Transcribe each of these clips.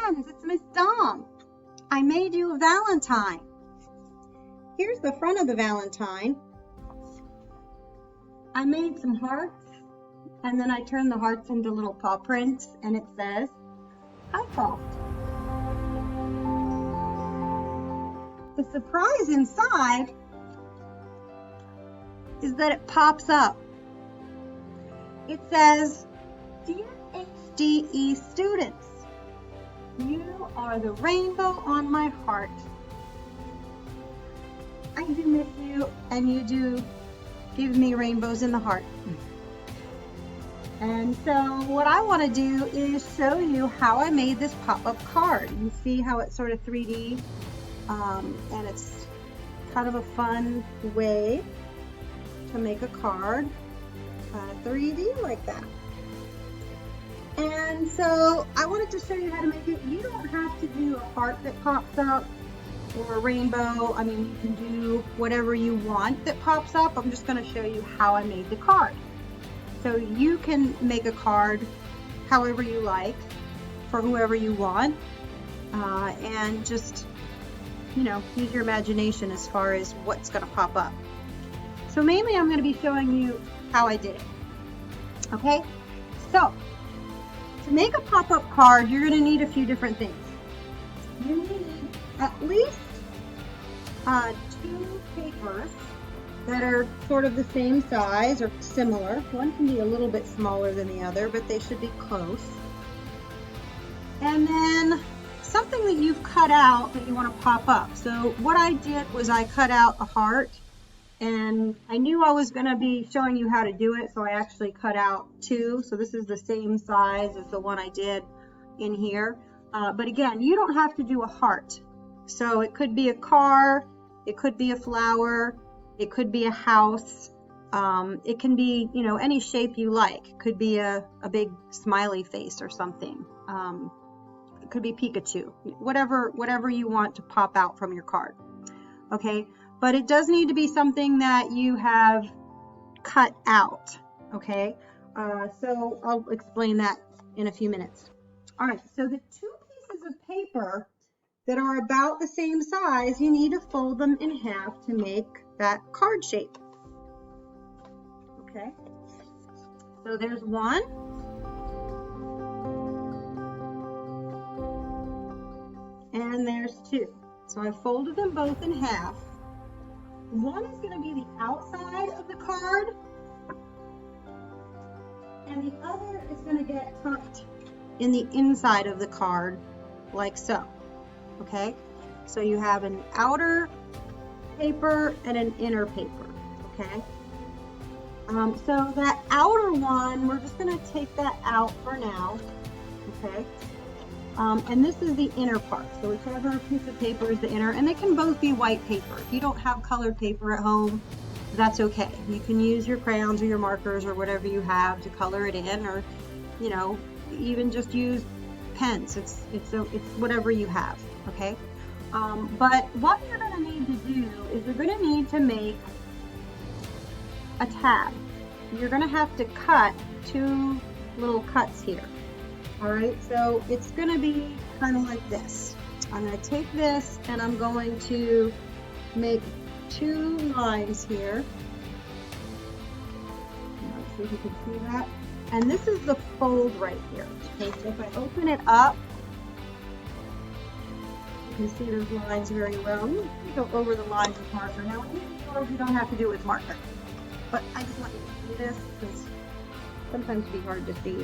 friends, it's Miss Dom. I made you a Valentine. Here's the front of the Valentine. I made some hearts, and then I turned the hearts into little paw prints, and it says, Hi, Croft. The surprise inside is that it pops up. It says, Dear HDE students, you are the rainbow on my heart. I do miss you, and you do give me rainbows in the heart. And so what I want to do is show you how I made this pop-up card. You see how it's sort of 3D, and it's kind of a fun way to make a card 3D like that. And so I wanted to show you how to make it. You don't have to do a heart that pops up or a rainbow. I mean, you can do whatever you want that pops up. I'm just going to show you how I made the card. So you can make a card however you like for whoever you want, and just, you know, use your imagination as far as what's going to pop up. So mainly I'm going to be showing you how I did it. Okay, so to make a pop-up card, you're going to need a few different things. You need at least 2 papers that are sort of the same size or similar. One can be a little bit smaller than the other, but they should be close. And then something that you've cut out that you want to pop up. So what I did was I cut out a heart, and I knew I was going to be showing you how to do it, so I actually cut out 2. So this is the same size as the one I did in here. But again, you don't have to do a heart. So it could be a car, it could be a flower, it could be a house. It can be, you know, any shape you like. It could be a big smiley face or something. It could be Pikachu. Whatever you want to pop out from your card. Okay, but it does need to be something that you have cut out. Okay, so I'll explain that in a few minutes. All right, so the 2 pieces of paper that are about the same size, you need to fold them in half to make that card shape. Okay, so there's one. And there's 2. So I folded them both in half. One is going to be the outside of the card, and the other is going to get tucked in the inside of the card, like so. Okay, so you have an outer paper and an inner paper. Okay, so that outer one, we're just going to take that out for now. Okay, and this is the inner part. So whichever piece of paper is the inner, and they can both be white paper. If you don't have colored paper at home, that's okay. You can use your crayons or your markers or whatever you have to color it in, or, you know, even just use pens. It's whatever you have. Okay, but what you're going to need to do is you're going to need to make a tab. You're going to have to cut 2 little cuts here. All right, so it's going to be kind of like this. I'm going to take this and I'm going to make 2 lines here. Let's see if you can see that. And this is the fold right here. Okay, so if I open it up, you can see those lines very well. You go over the lines with marker. Now, you don't have to do it with marker, but I just want you to see this because sometimes it can be hard to see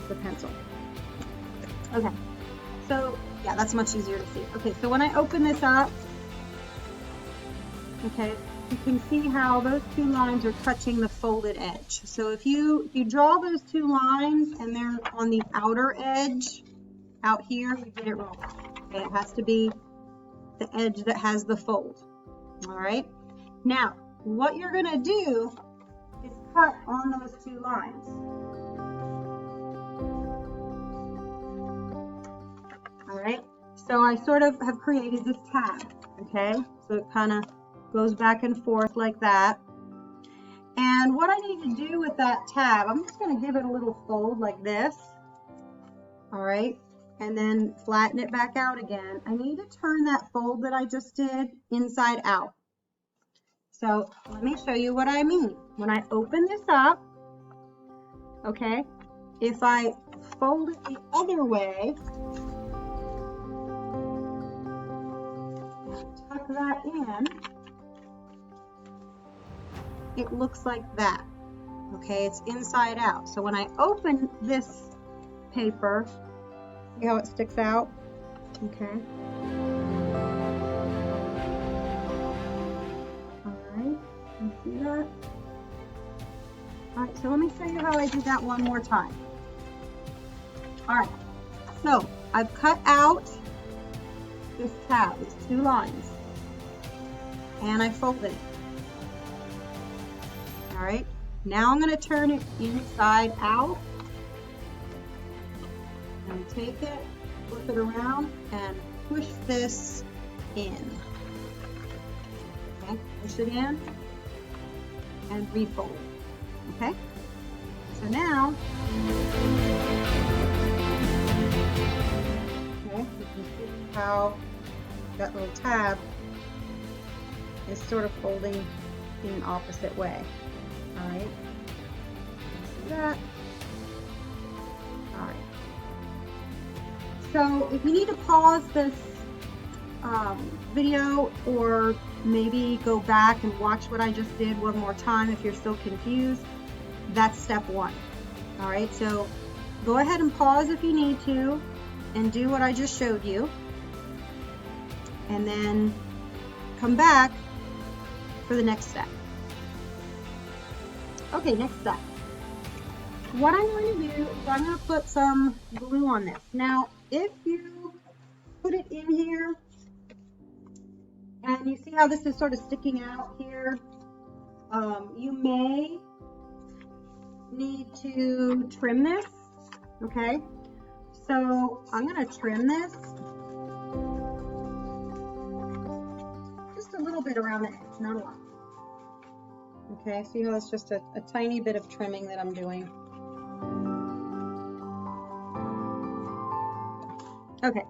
the pencil. Okay, so yeah, that's much easier to see. Okay, so when I open this up, okay, you can see how those 2 lines are touching the folded edge. So if you draw those 2 lines and they're on the outer edge out here, you did it wrong. Okay, it has to be the edge that has the fold. All right, now what you're going to do is cut on those 2 lines. All right, so I sort of have created this tab. Okay, so it kind of goes back and forth like that. And what I need to do with that tab, I'm just going to give it a little fold like this. All right, and then flatten it back out again. I need to turn that fold that I just did inside out. So let me show you what I mean. When I open this up, okay, if I fold it the other way, tuck that in, it looks like that. Okay, it's inside out. So when I open this paper, see how it sticks out? Okay. Alright, you see that? Alright, so let me show you how I do that one more time. Alright, so I've cut out this tab, these 2 lines, and I folded it. Alright, now I'm going to turn it inside out and take it, flip it around, and push this in. Okay, push it in and refold. Okay, so now, okay, you can see how that little tab is sort of folding in an opposite way. All right, see that? All right. So if you need to pause this video, or maybe go back and watch what I just did one more time if you're still confused, that's step 1. All right, so go ahead and pause if you need to and do what I just showed you, and then come back for the next step. Okay, next step. What I'm going to do is I'm going to put some glue on this. Now, if you put it in here, and you see how this is sort of sticking out here, you may need to trim this, okay? So I'm going to trim this just a little bit around the edge, not a lot. Okay, see how it's just a tiny bit of trimming that I'm doing. Okay.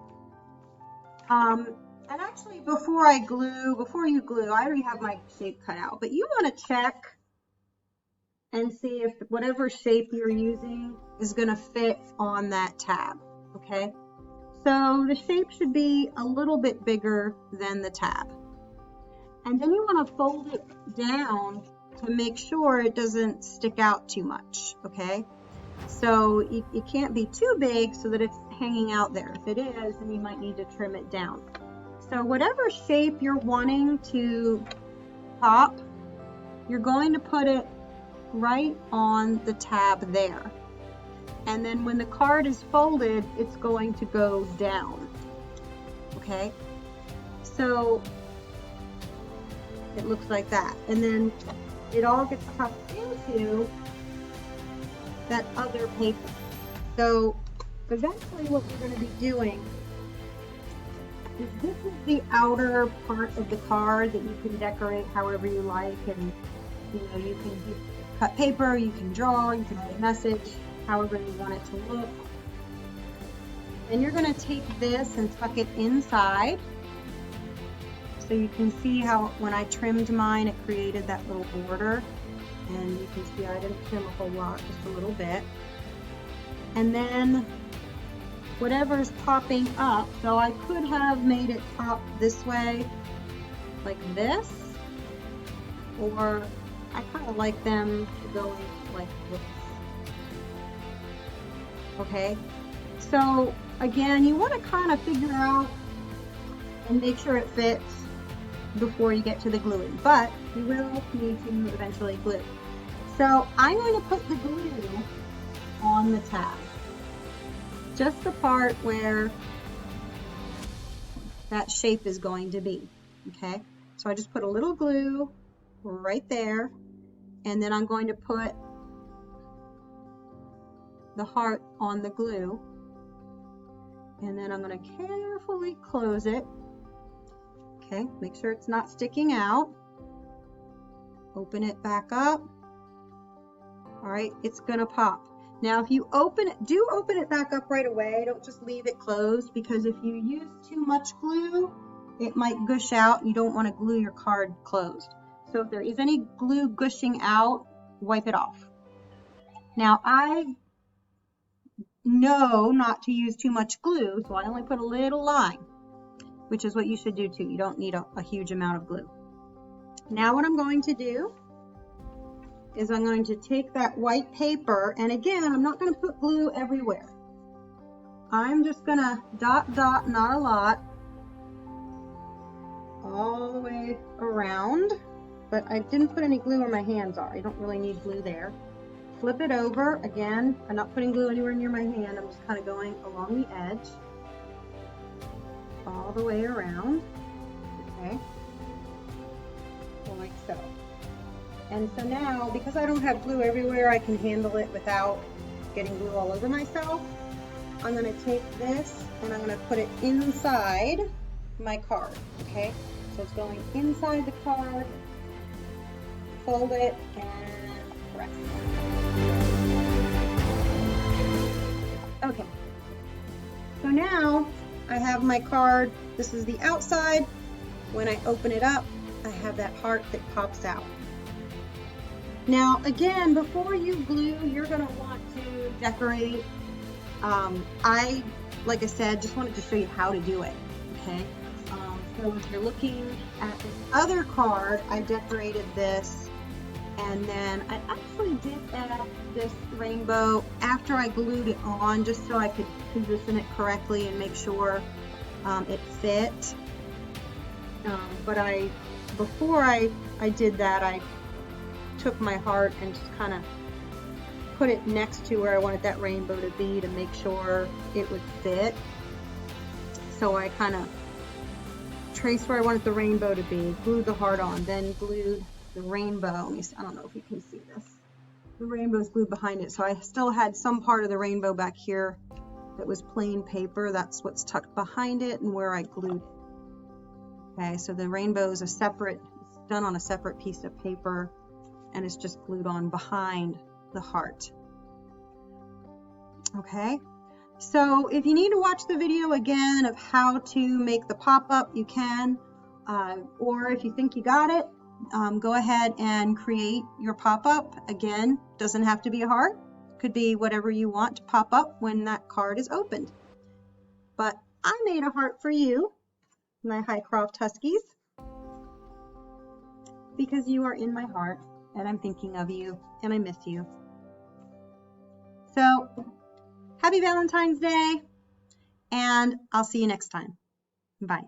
And actually, before you glue, I already have my shape cut out, but you want to check and see if whatever shape you're using is going to fit on that tab, okay? So the shape should be a little bit bigger than the tab. And then you want to fold it down to make sure it doesn't stick out too much, okay? So it can't be too big so that it's hanging out there. If it is, then you might need to trim it down. So whatever shape you're wanting to pop, you're going to put it right on the tab there. And then when the card is folded, it's going to go down. Okay? So it looks like that. And then it all gets tucked into that other paper. So eventually what we're going to be doing is, this is the outer part of the card that you can decorate however you like, and you can cut paper, you can draw, you can write a message, however you want it to look. And you're going to take this and tuck it inside. So you can see how when I trimmed mine, it created that little border. And you can see I didn't trim a whole lot, just a little bit. And then whatever's popping up, so I could have made it pop this way, like this, or I kind of like them going like this. Okay, so again, you want to kind of figure out and make sure it fits before you get to the gluing, but you will need to eventually glue. So I'm going to put the glue on the tab, just the part where that shape is going to be, okay? So I just put a little glue right there, and then I'm going to put the heart on the glue, and then I'm going to carefully close it. Okay, make sure it's not sticking out. Open it back up. All right, it's going to pop. Now, if you open it, do open it back up right away. Don't just leave it closed, because if you use too much glue, it might gush out. You don't want to glue your card closed. So if there is any glue gushing out, wipe it off. Now, I know not to use too much glue, so I only put a little line, which is what you should do too. You don't need a huge amount of glue. Now what I'm going to do is I'm going to take that white paper, and again, I'm not going to put glue everywhere. I'm just going to dot, not a lot, all the way around, but I didn't put any glue where my hands are. I don't really need glue there. Flip it over. Again, I'm not putting glue anywhere near my hand. I'm just kind of going along the edge, all the way around, okay, like so. And so now, because I don't have glue everywhere, I can handle it without getting glue all over myself. I'm going to take this and I'm going to put it inside my card, okay? So it's going inside the card, fold it, and press. Okay, so now I have my card. This is the outside. When I open it up, I have that heart that pops out. Now, again, before you glue, you're going to want to decorate. Like I said, just wanted to show you how to do it, okay? So if you're looking at this other card, I decorated this, and then I actually did add this rainbow after I glued it on, just so I could position it correctly and make sure it fit. But before I did that, I took my heart and just kind of put it next to where I wanted that rainbow to be to make sure it would fit. So I kind of traced where I wanted the rainbow to be, glued the heart on, then glued the rainbow. Let me see, I don't know if you can see this. The rainbow's glued behind it, so I still had some part of the rainbow back here that was plain paper. That's what's tucked behind it and where I glued it. Okay, so the rainbow is it's done on a separate piece of paper, and it's just glued on behind the heart. Okay, so if you need to watch the video again of how to make the pop-up, you can, or if you think you got it, go ahead and create your pop-up. Again, doesn't have to be a heart, could be whatever you want to pop up when that card is opened. But I made a heart for you, my Highcroft Huskies, because you are in my heart, and I'm thinking of you, and I miss you. So, happy Valentine's Day, and I'll see you next time. Bye.